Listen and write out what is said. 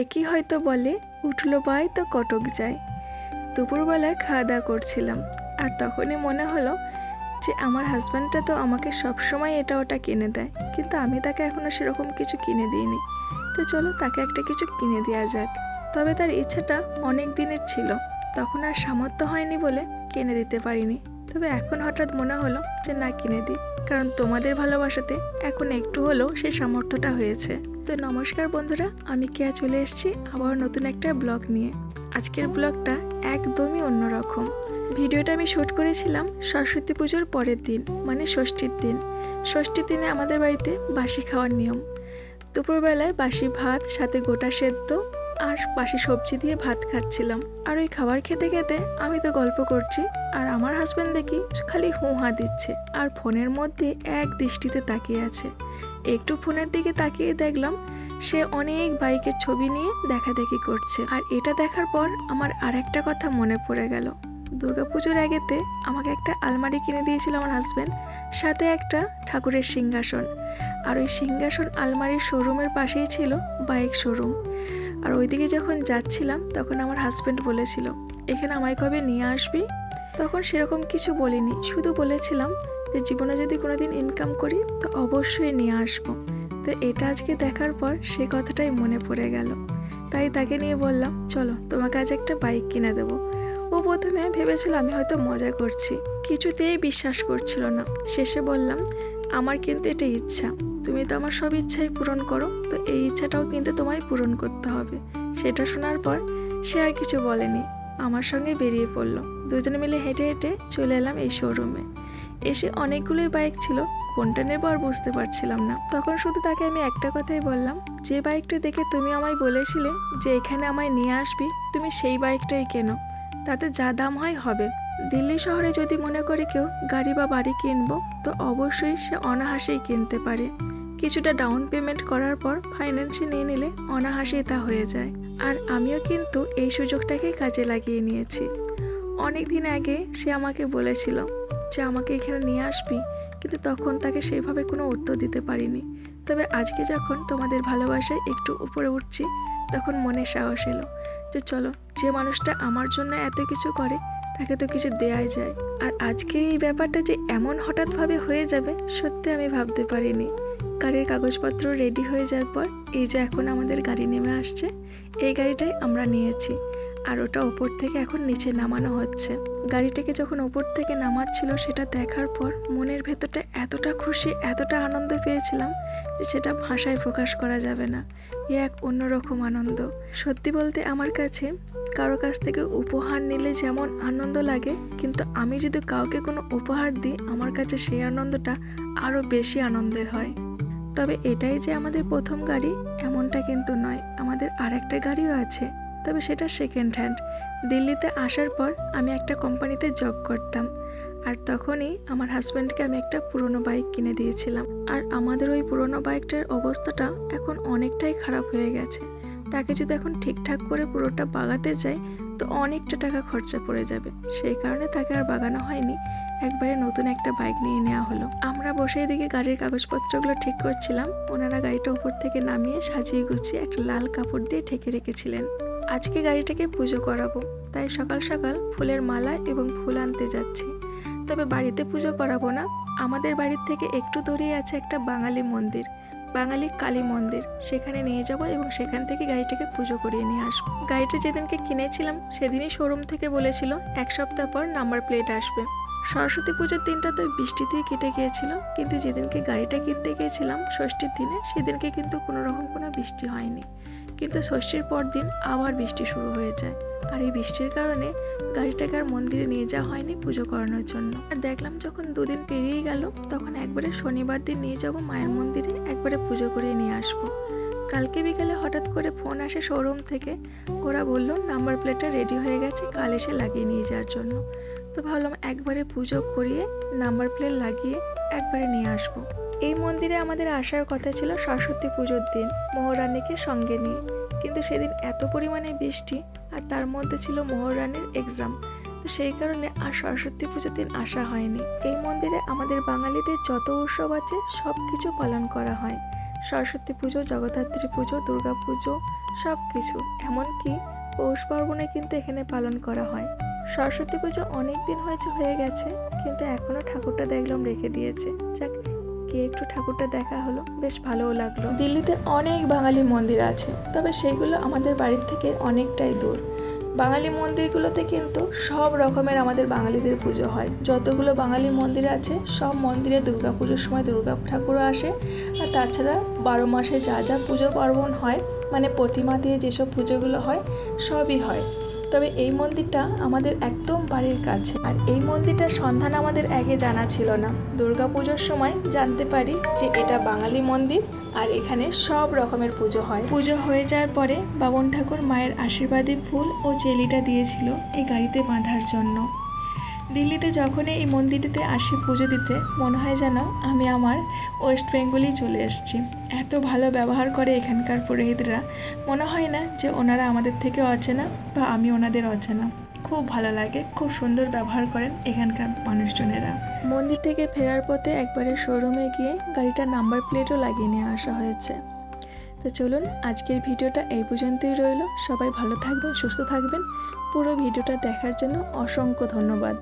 একই হয়তো বলে উঠলো বাই তো কটক যায়। দুপুরবেলায় খাওয়া দাওয়া করছিলাম, আর তখনই মনে হলো যে আমার হাজব্যান্ডটা তো আমাকে সবসময় এটা ওটা কিনে দেয়, কিন্তু আমি তাকে এখনও সেরকম কিছু কিনে দিইনি। তো চলো তাকে একটা কিছু কিনে দেওয়া যাক। তবে তার ইচ্ছাটা অনেক দিনের ছিল, তখন আর সামর্থ্য হয়নি বলে কিনে দিতে পারিনি। তবে এখন হঠাৎ মনে হলো যে না, কিনে দিই, কারণ তোমাদের ভালোবাসাতে এখন একটু হলেও সেই সামর্থ্যটা হয়েছে। তো নমস্কার বন্ধুরা, আমি কেয়া চলে এসেছি আবার নতুন একটা ব্লগ নিয়ে। আজকের ব্লগটা একদমই অন্যরকম। ভিডিওটা আমি শ্যুট করেছিলাম সরস্বতী পুজোর পরের দিন, মানে ষষ্ঠীর দিন। ষষ্ঠীর দিনে আমাদের বাড়িতে বাসি খাওয়ার নিয়ম। দুপুরবেলায় বাসি ভাত সাথে গোটা সেদ্ধ আর বাসি সবজি দিয়ে ভাত খাচ্ছিলাম। আর ওই খাবার খেতে খেতে আমি তো গল্প করছি, আর আমার হাজব্যান্ড দেখি খালি হুঁ হাঁ দিচ্ছে আর ফোনের মধ্যে এক দৃষ্টিতে তাকিয়ে আছে। একটু ফোনের দিকে তাকিয়ে দেখলাম সে অনেক বাইকের ছবি নিয়ে দেখাদেখি করছে। আর এটা দেখার পর আমার আর একটা কথা মনে পড়ে গেল। দুর্গাপুজোর আগেতে আমাকে একটা আলমারি কিনে দিয়েছিল আমার হাজব্যান্ড, সাথে একটা ঠাকুরের সিংহাসন। আর ওই সিংহাসন আলমারির শোরুমের পাশেই ছিল বাইক শোরুম। আর ওইদিকে যখন যাচ্ছিলাম তখন আমার হাজব্যান্ড বলেছিল, এখানে আমায় কবে নিয়ে আসবি? তখন সেরকম কিছু বলিনি, শুধু বলেছিলাম যে জীবনে যদি কোনোদিন ইনকাম করি তো অবশ্যই নিয়ে আসবো। তো এটা আজকে দেখার পর সে কথাটাই মনে পড়ে গেল। তাই তাকে নিয়ে বললাম, চলো তোমাকে আজ একটা বাইক কিনে দেবো। ও প্রথমে ভেবেছিল আমি হয়তো মজা করছি, কিছুতেই বিশ্বাস করছিল না। শেষে বললাম, আমার কিন্তু এটা ইচ্ছা, তুমি তো আমার সব ইচ্ছাই পূরণ করো, তো এই ইচ্ছাটাও কিন্তু তোমায় পূরণ করতে হবে। সেটা শোনার পর সে আর কিছু বলেনি, আমার সঙ্গে বেরিয়ে পড়লো। দুজনে মিলে হেঁটে হেঁটে চলে এলাম এই শোরুমে। এসে অনেকগুলোই বাইক ছিল, কোনটা নেবো আর বুঝতে পারছিলাম না। তখন শুধু তাকে আমি একটা কথাই বললাম, যে বাইকটা দেখে তুমি আমায় বলেছিলে যে এখানে আমায় নিয়ে আসবি, তুমি সেই বাইকটাই কেনো, তাতে যা দাম হয় হবে। দিল্লি শহরে যদি মনে করে কেউ গাড়ি বা বাড়ি কিনবো, তো অবশ্যই সে অনায়াসেই কিনতে পারে। কিছুটা ডাউন পেমেন্ট করার পর ফাইন্যান্সে নিয়ে নিলে অনায়াসেই তা হয়ে যায়। আর আমিও কিন্তু এই সুযোগটাকে কাজে লাগিয়ে নিয়েছি। অনেক দিন আগে সে আমাকে বলেছিল যে আমাকে এখানে নিয়ে আসবি, কিন্তু তখন তাকে সেভাবে কোনো উত্তর দিতে পারিনি। তবে আজকে যখন তোমাদের ভালোবাসায় একটু উপরে উঠছি, তখন মনে সাহস এলো যে চলো, যে মানুষটা আমার জন্য এত কিছু করে তাকে তো কিছু দেয়াই যায়। আর আজকে এই ব্যাপারটা যে এমন হঠাৎভাবে হয়ে যাবে, সত্যি আমি ভাবতে পারিনি। গাড়ির কাগজপত্র রেডি হয়ে যাওয়ার পর এই যে এখন আমাদের গাড়ি নেমে আসছে, এই গাড়িটাই আমরা নিয়েছি। আর ওটা ওপর থেকে এখন নিচে নামানো হচ্ছে। গাড়িটাকে যখন ওপর থেকে নামাচ্ছিল, সেটা দেখার পর মনের ভেতরটা এতটা খুশি, এতটা আনন্দ পেয়েছিলাম যে সেটা ভাষায় প্রকাশ করা যাবে না। এ এক অন্যরকম আনন্দ। সত্যি বলতে আমার কাছে কারো কাছ থেকে উপহার নিলে যেমন আনন্দ লাগে, কিন্তু আমি যদি কাউকে কোনো উপহার দিই, আমার কাছে সেই আনন্দটা আরও বেশি আনন্দের হয়। তবে এটাই যে আমাদের প্রথম গাড়ি এমনটা কিন্তু নয়, আমাদের আর একটা গাড়িও আছে, তবে সেটা সেকেন্ড হ্যান্ড। দিল্লিতে আসার পর আমি একটা কোম্পানিতে জব করতাম, আর তখনই আমার হাজব্যান্ডকে আমি একটা পুরনো বাইক কিনে দিয়েছিলাম। আর আমাদের ওই পুরনো বাইকটার অবস্থাটা এখন অনেকটাই খারাপ হয়ে গেছে। তাকে যদি এখন ঠিকঠাক করে পুরোটা বাগাতে যাই তো অনেকটা টাকা খরচা পড়ে যাবে। সেই কারণে তাকে আর বাগানো হয়নি, একবারে নতুন একটা বাইক নিয়ে নেওয়া হলো। আমরা বসে এদিকে গাড়ির কাগজপত্রগুলো ঠিক করছিলাম, ওনারা গাড়িটা উপর থেকে নামিয়ে সাজিয়ে গুছিয়ে একটা লাল কাপড় দিয়ে ঢেকে রেখেছিলেন। আজকে গাড়িটাকে পুজো করাবো, তাই সকাল সকাল ফুলের মালা এবং ফুল আনতে যাচ্ছি। তবে বাড়িতে পুজো করাবো না, আমাদের বাড়ির থেকে একটু দূরেই আছে একটা বাঙালি মন্দির, বাঙালি কালী মন্দির, সেখানে নিয়ে যাব এবং সেখান থেকে গাড়িটাকে পুজো করিয়ে নিয়ে আসবো। গাড়িটা যেদিনকে কিনেছিলাম সেদিনই শোরুম থেকে বলেছিল 1 সপ্তাহ পর নাম্বার প্লেট আসবে। সরস্বতী পুজোর দিনটা তো বৃষ্টিতেই কেটে গিয়েছিল, কিন্তু যেদিনকে গাড়িটা কিনতে গিয়েছিলাম ষষ্ঠীর দিনে, সেদিনকে কিন্তু কোনো রকম কোনো বৃষ্টি হয়নি। কিন্তু ষষ্ঠীর পর দিন আবার বৃষ্টি শুরু হয়ে যায়, আর এই বৃষ্টির কারণে গাড়িটাকে আর মন্দিরে নিয়ে যাওয়া হয়নি পুজো করানোর জন্য। আর দেখলাম যখন 2 দিন পেরিয়ে গেল, তখন একবারে শনিবার দিন নিয়ে যাব মায়ের মন্দিরে, একবারে পুজো করে নিয়ে আসবো। কালকে বিকেলে হঠাৎ করে ফোন আসে শোরুম থেকে, ওরা বললো নাম্বার প্লেটটা রেডি হয়ে গেছে, কাল এসে লাগিয়ে নিয়ে যাওয়ার জন্য। তো ভাবলাম একবারে পুজো করিয়ে নাম্বার প্লেট লাগিয়ে একবারে নিয়ে আসবো। এই মন্দিরে আমাদের আসার কথা ছিল সরস্বতী পুজোর দিন মহারানীকে সঙ্গে নিয়ে, কিন্তু সেদিন এত পরিমাণে বৃষ্টি, আর তার মধ্যে ছিল মহারানীর এক্সাম, তো সেই কারণে আর সরস্বতী পুজোর দিন আসা হয়নি। এই মন্দিরে আমাদের বাঙালিদের যত উৎসব আছে সব কিছু পালন করা হয়। সরস্বতী পুজো, জগদ্ধাত্রী পুজো, দুর্গা পুজো, সব কিছু, এমনকি পৌষ পার্বণে কিন্তু এখানে পালন করা হয়। সরস্বতী পুজো অনেক দিন হয়ে গেছে, কিন্তু এখনও ঠাকুরটা দেখলাম রেখে দিয়েছে। যাক, গিয়ে একটু ঠাকুরটা দেখা হলো, বেশ ভালোও লাগলো। দিল্লিতে অনেক বাঙালি মন্দির আছে, তবে সেইগুলো আমাদের বাড়ির থেকে অনেকটাই দূর। বাঙালি মন্দিরগুলোতে কিন্তু সব রকমের আমাদের বাঙালিদের পুজো হয়। যতগুলো বাঙালি মন্দির আছে সব মন্দিরে দুর্গাপুজোর সময় দুর্গা ঠাকুরও আসে, আর তাছাড়া 12 মাসে যা যা পুজো পার্বণ হয়, মানে প্রতিমা দিয়ে যেসব পুজোগুলো হয় সবই হয়। তবে এই মন্দিরটা আমাদের একদম বাড়ির কাছে, আর এই মন্দিরটার সন্ধান আমাদের আগে জানা ছিল না। দুর্গাপুজোর সময় জানতে পারি যে এটা বাঙালি মন্দির, আর এখানে সব রকমের পুজো হয়। পুজো হয়ে যাওয়ার পরে বামন ঠাকুর মায়ের আশীর্বাদী ফুল ও চেলিটা দিয়েছিল এই গাড়িতে বাঁধার জন্য। দিল্লিতে যখনই এই মন্দিরটিতে আসি পুজো দিতে, মনে হয় যেন আমি আমার ওয়েস্ট বেঙ্গলেই চলে এসেছি। এত ভালো ব্যবহার করে এখানকার পুরোহিতরা, মনে হয় না যে ওনারা আমাদের থেকে অচেনা বা আমি ওনাদের অচেনা। খুব ভালো লাগে, খুব সুন্দর ব্যবহার করেন এখানকার মানুষজনেরা। মন্দির থেকে ফেরার পথে একবারে শোরুমে গিয়ে গাড়িটার নাম্বার প্লেটও লাগিয়ে নিয়ে আসা হয়েছে। তো চলুন, আজকের ভিডিওটা এই পর্যন্তই রইল। সবাই ভালো থাকবেন, সুস্থ থাকবেন। পুরো ভিডিওটা দেখার জন্য অসংখ্য ধন্যবাদ।